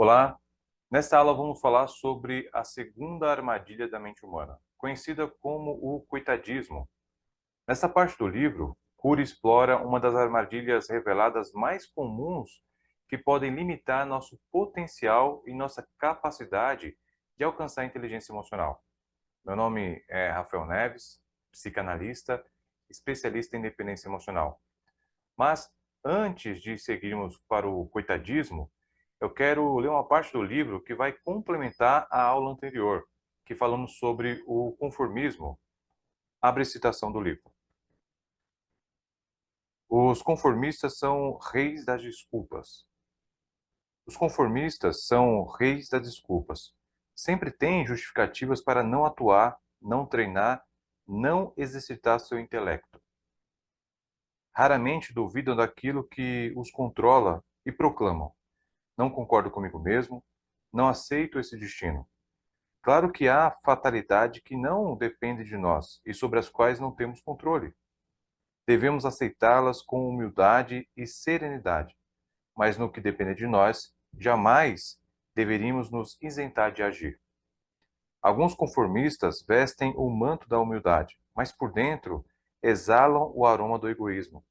Olá, nesta aula vamos falar sobre a segunda armadilha da mente humana, conhecida como o coitadismo. Nessa parte do livro, Cury explora uma das armadilhas reveladas mais comuns que podem limitar nosso potencial e nossa capacidade de alcançar a inteligência emocional. Meu nome é Rafael Neves, psicanalista, especialista em dependência emocional. Mas antes de seguirmos para o coitadismo, eu quero ler uma parte do livro que vai complementar a aula anterior, que falamos sobre o conformismo. Abre citação do livro. Os conformistas são reis das desculpas. Os conformistas são reis das desculpas. Sempre têm justificativas para não atuar, não treinar, não exercitar seu intelecto. Raramente duvidam daquilo que os controla e proclamam: não concordo comigo mesmo, não aceito esse destino. Claro que há fatalidade que não depende de nós e sobre as quais não temos controle. Devemos aceitá-las com humildade e serenidade, mas no que depende de nós, jamais deveríamos nos isentar de agir. Alguns conformistas vestem o manto da humildade, mas por dentro exalam o aroma do egoísmo.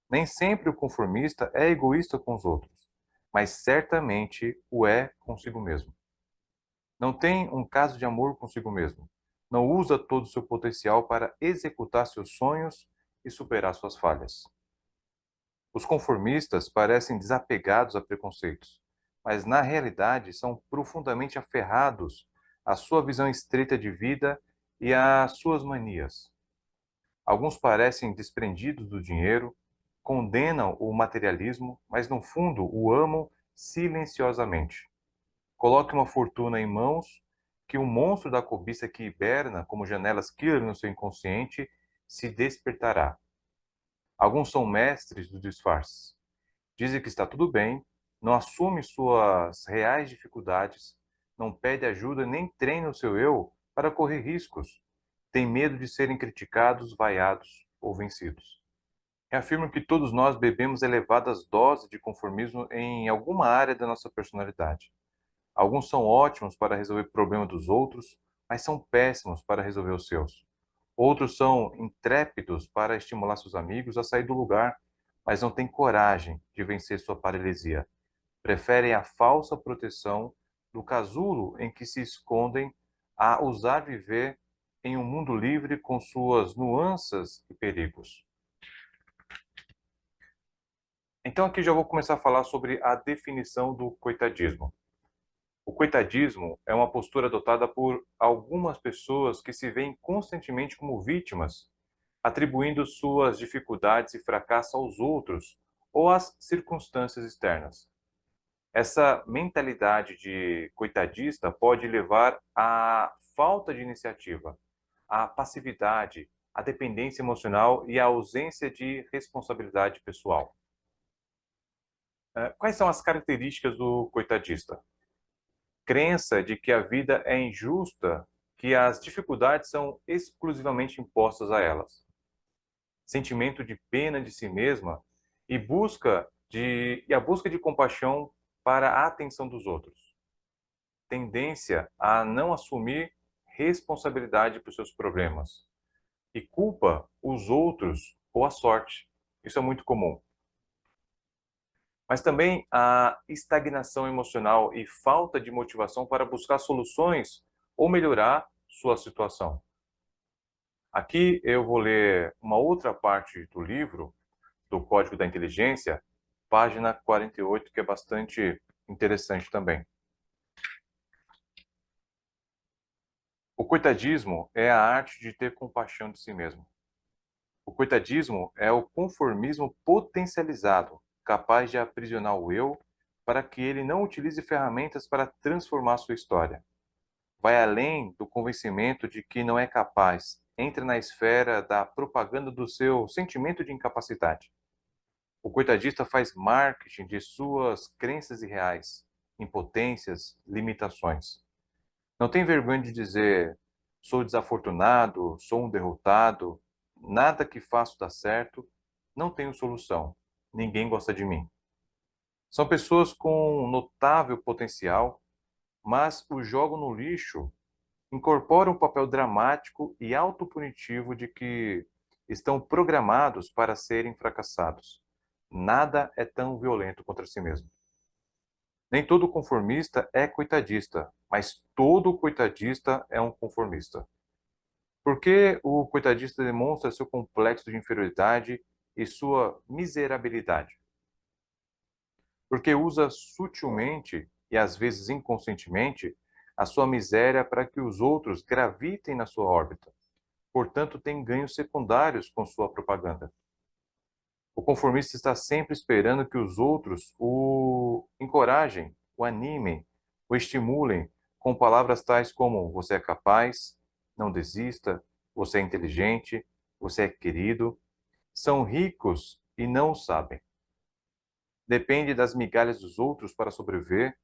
Nem sempre o conformista é egoísta com os outros, mas certamente o é consigo mesmo. Não tem um caso de amor consigo mesmo. Não usa todo o seu potencial para executar seus sonhos e superar suas falhas. Os conformistas parecem desapegados a preconceitos, mas na realidade são profundamente aferrados à sua visão estreita de vida e às suas manias. Alguns parecem desprendidos do dinheiro, condenam o materialismo, mas no fundo o amam silenciosamente. Coloque uma fortuna em mãos que o monstro da cobiça que hiberna como janelas killer no seu inconsciente se despertará. Alguns são mestres do disfarce. Dizem que está tudo bem, não assume suas reais dificuldades, não pede ajuda nem treina o seu eu para correr riscos. Tem medo de serem criticados, vaiados ou vencidos. Reafirmo que todos nós bebemos elevadas doses de conformismo em alguma área da nossa personalidade. Alguns são ótimos para resolver problemas dos outros, mas são péssimos para resolver os seus. Outros são intrépidos para estimular seus amigos a sair do lugar, mas não têm coragem de vencer sua paralisia. Preferem a falsa proteção do casulo em que se escondem a ousar viver em um mundo livre com suas nuances e perigos. Então aqui já vou começar a falar sobre a definição do coitadismo. O coitadismo é uma postura adotada por algumas pessoas que se veem constantemente como vítimas, atribuindo suas dificuldades e fracassos aos outros ou às circunstâncias externas. Essa mentalidade de coitadista pode levar à falta de iniciativa, à passividade, à dependência emocional e à ausência de responsabilidade pessoal. Quais são as características do coitadista? Crença de que a vida é injusta, que as dificuldades são exclusivamente impostas a elas. Sentimento de pena de si mesma e a busca de compaixão para a atenção dos outros. Tendência a não assumir responsabilidade por seus problemas e culpa os outros ou a sorte. Isso é muito comum. Mas também a estagnação emocional e falta de motivação para buscar soluções ou melhorar sua situação. Aqui eu vou ler uma outra parte do livro, do Código da Inteligência, página 48, que é bastante interessante também. O coitadismo é a arte de ter compaixão de si mesmo. O coitadismo é o conformismo potencializado, capaz de aprisionar o eu para que ele não utilize ferramentas para transformar sua história. Vai além do convencimento de que não é capaz, entra na esfera da propaganda do seu sentimento de incapacidade. O coitadista faz marketing de suas crenças irreais, impotências, limitações. Não tem vergonha de dizer: sou desafortunado, sou um derrotado, nada que faço dá certo, não tenho solução, ninguém gosta de mim. São pessoas com notável potencial, mas o jogam no lixo, incorporam o papel dramático e autopunitivo de que estão programados para serem fracassados. Nada é tão violento contra si mesmo. Nem todo conformista é coitadista, mas todo coitadista é um conformista. Por que o coitadista demonstra seu complexo de inferioridade e sua miserabilidade? Porque usa sutilmente e às vezes inconscientemente a sua miséria para que os outros gravitem na sua órbita. Portanto, tem ganhos secundários com sua propaganda. O conformista está sempre esperando que os outros o encorajem, o animem, o estimulem com palavras tais como você é capaz, não desista, você é inteligente, você é querido. São ricos e não o sabem. Depende das migalhas dos outros para sobreviver,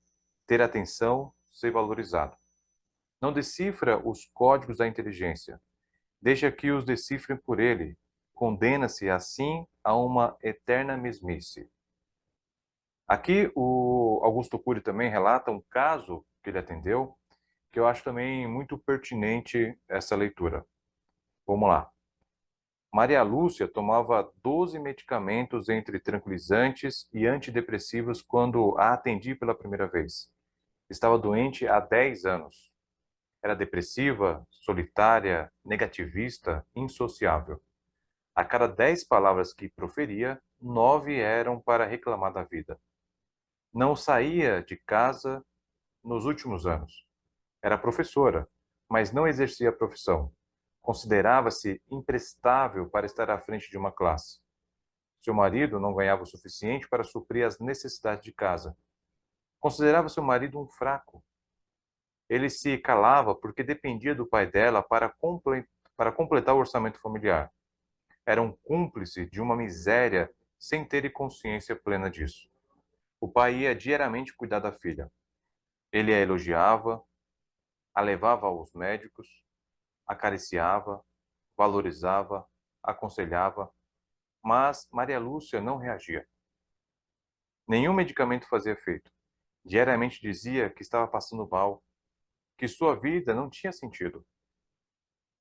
ter atenção, ser valorizado. Não decifra os códigos da inteligência. Deixa que os decifrem por ele. Condena-se assim a uma eterna mesmice. Aqui o Augusto Cury também relata um caso que ele atendeu, que eu acho também muito pertinente essa leitura. Vamos lá. Maria Lúcia tomava 12 medicamentos entre tranquilizantes e antidepressivos quando a atendi pela primeira vez. Estava doente há 10 anos. Era depressiva, solitária, negativista, insociável. A cada 10 palavras que proferia, 9 eram para reclamar da vida. Não saía de casa nos últimos anos. Era professora, mas não exercia a profissão. Considerava-se imprestável para estar à frente de uma classe. Seu marido não ganhava o suficiente para suprir as necessidades de casa. Considerava seu marido um fraco. Ele se calava porque dependia do pai dela para completar o orçamento familiar. Era um cúmplice de uma miséria sem ter consciência plena disso. O pai ia diariamente cuidar da filha. Ele a elogiava, a levava aos médicos, acariciava, valorizava, aconselhava, mas Maria Lúcia não reagia. Nenhum medicamento fazia efeito. Diariamente dizia que estava passando mal, que sua vida não tinha sentido.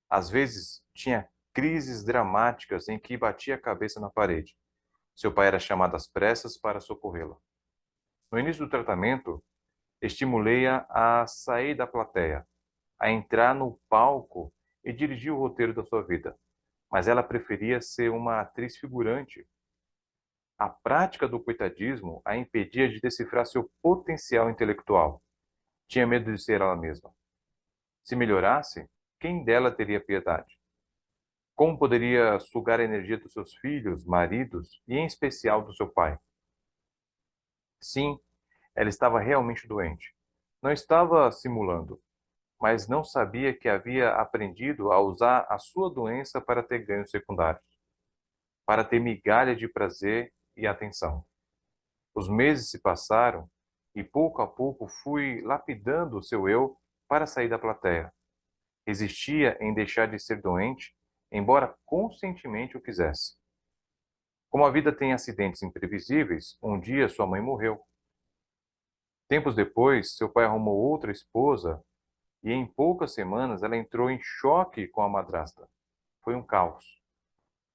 Às vezes, tinha crises dramáticas em que batia a cabeça na parede. Seu pai era chamado às pressas para socorrê-la. No início do tratamento, estimulei-a a sair da plateia, a entrar no palco e dirigir o roteiro da sua vida. Mas ela preferia ser uma atriz figurante. A prática do coitadismo a impedia de decifrar seu potencial intelectual. Tinha medo de ser ela mesma. Se melhorasse, quem dela teria piedade? Como poderia sugar a energia dos seus filhos, maridos e, em especial, do seu pai? Sim, ela estava realmente doente. Não estava simulando, mas não sabia que havia aprendido a usar a sua doença para ter ganhos secundários, para ter migalha de prazer e atenção. Os meses se passaram e pouco a pouco fui lapidando o seu eu para sair da plateia. Resistia em deixar de ser doente, embora conscientemente o quisesse. Como a vida tem acidentes imprevisíveis, um dia sua mãe morreu. Tempos depois, seu pai arrumou outra esposa e em poucas semanas ela entrou em choque com a madrasta. Foi um caos.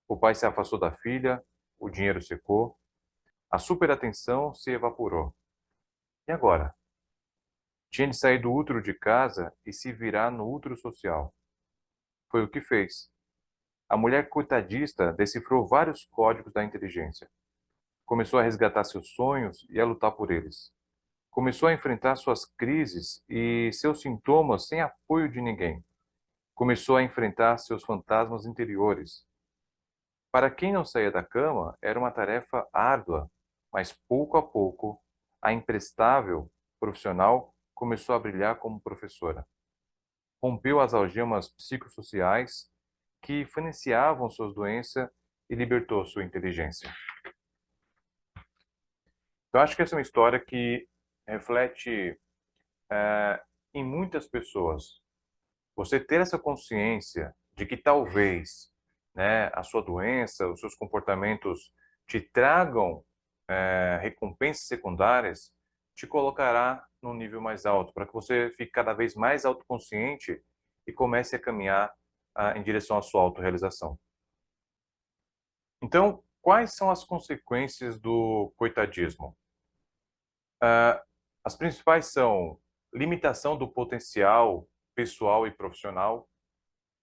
O pai se afastou da filha, o dinheiro secou, a superatenção se evaporou. E agora? Tinha de sair do útero de casa e se virar no útero social. Foi o que fez. A mulher coitadista decifrou vários códigos da inteligência. Começou a resgatar seus sonhos e a lutar por eles. Começou a enfrentar suas crises e seus sintomas sem apoio de ninguém. Começou a enfrentar seus fantasmas interiores. Para quem não saía da cama, era uma tarefa árdua, mas pouco a pouco, a imprestável profissional começou a brilhar como professora. Rompeu as algemas psicossociais que financiavam suas doenças e libertou sua inteligência. Eu acho que essa é uma história que reflete em muitas pessoas. Você ter essa consciência de que talvez, né, a sua doença, os seus comportamentos te tragam recompensas secundárias, te colocará num nível mais alto, para que você fique cada vez mais autoconsciente e comece a caminhar em direção à sua autorrealização. Então, quais são as consequências do coitadismo? Ah, as principais são limitação do potencial pessoal e profissional,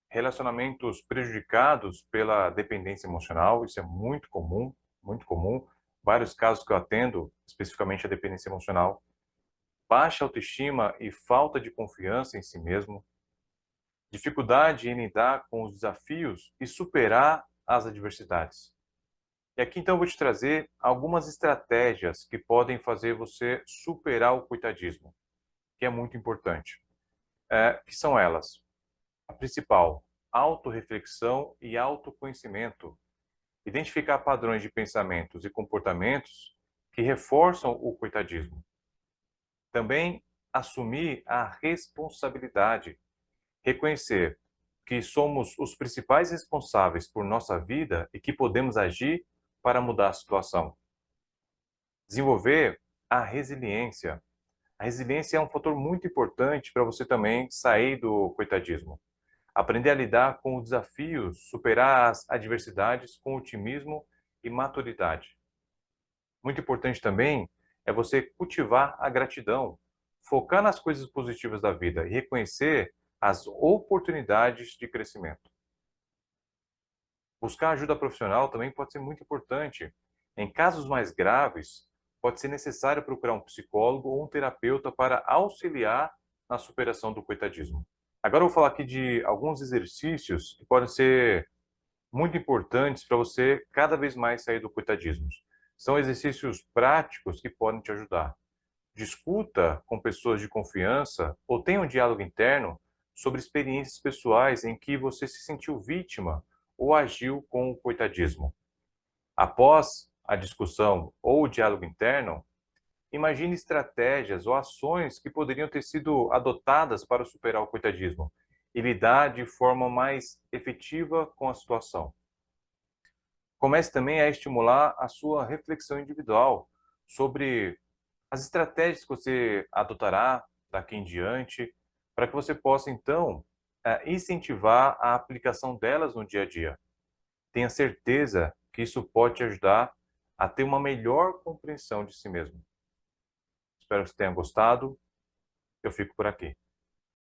relacionamentos prejudicados pela dependência emocional, isso é muito comum, muito comum. Vários casos que eu atendo, especificamente a dependência emocional, baixa autoestima e falta de confiança em si mesmo, dificuldade em lidar com os desafios e superar as adversidades. E aqui então eu vou te trazer algumas estratégias que podem fazer você superar o coitadismo, que é muito importante. Que são elas? A principal, autorreflexão e autoconhecimento. Identificar padrões de pensamentos e comportamentos que reforçam o coitadismo. Também assumir a responsabilidade. Reconhecer que somos os principais responsáveis por nossa vida e que podemos agir para mudar a situação. Desenvolver a resiliência. A resiliência é um fator muito importante para você também sair do coitadismo. Aprender a lidar com os desafios, superar as adversidades com otimismo e maturidade. Muito importante também é você cultivar a gratidão, focar nas coisas positivas da vida e reconhecer as oportunidades de crescimento. Buscar ajuda profissional também pode ser muito importante. Em casos mais graves, pode ser necessário procurar um psicólogo ou um terapeuta para auxiliar na superação do coitadismo. Agora eu vou falar aqui de alguns exercícios que podem ser muito importantes para você cada vez mais sair do coitadismo. São exercícios práticos que podem te ajudar. Discuta com pessoas de confiança ou tenha um diálogo interno sobre experiências pessoais em que você se sentiu vítima ou agiu com o coitadismo. Após a discussão ou o diálogo interno, imagine estratégias ou ações que poderiam ter sido adotadas para superar o coitadismo e lidar de forma mais efetiva com a situação. Comece também a estimular a sua reflexão individual sobre as estratégias que você adotará daqui em diante, para que você possa, então, incentivar a aplicação delas no dia a dia. Tenha certeza que isso pode te ajudar a ter uma melhor compreensão de si mesmo. Espero que você tenha gostado. Eu fico por aqui.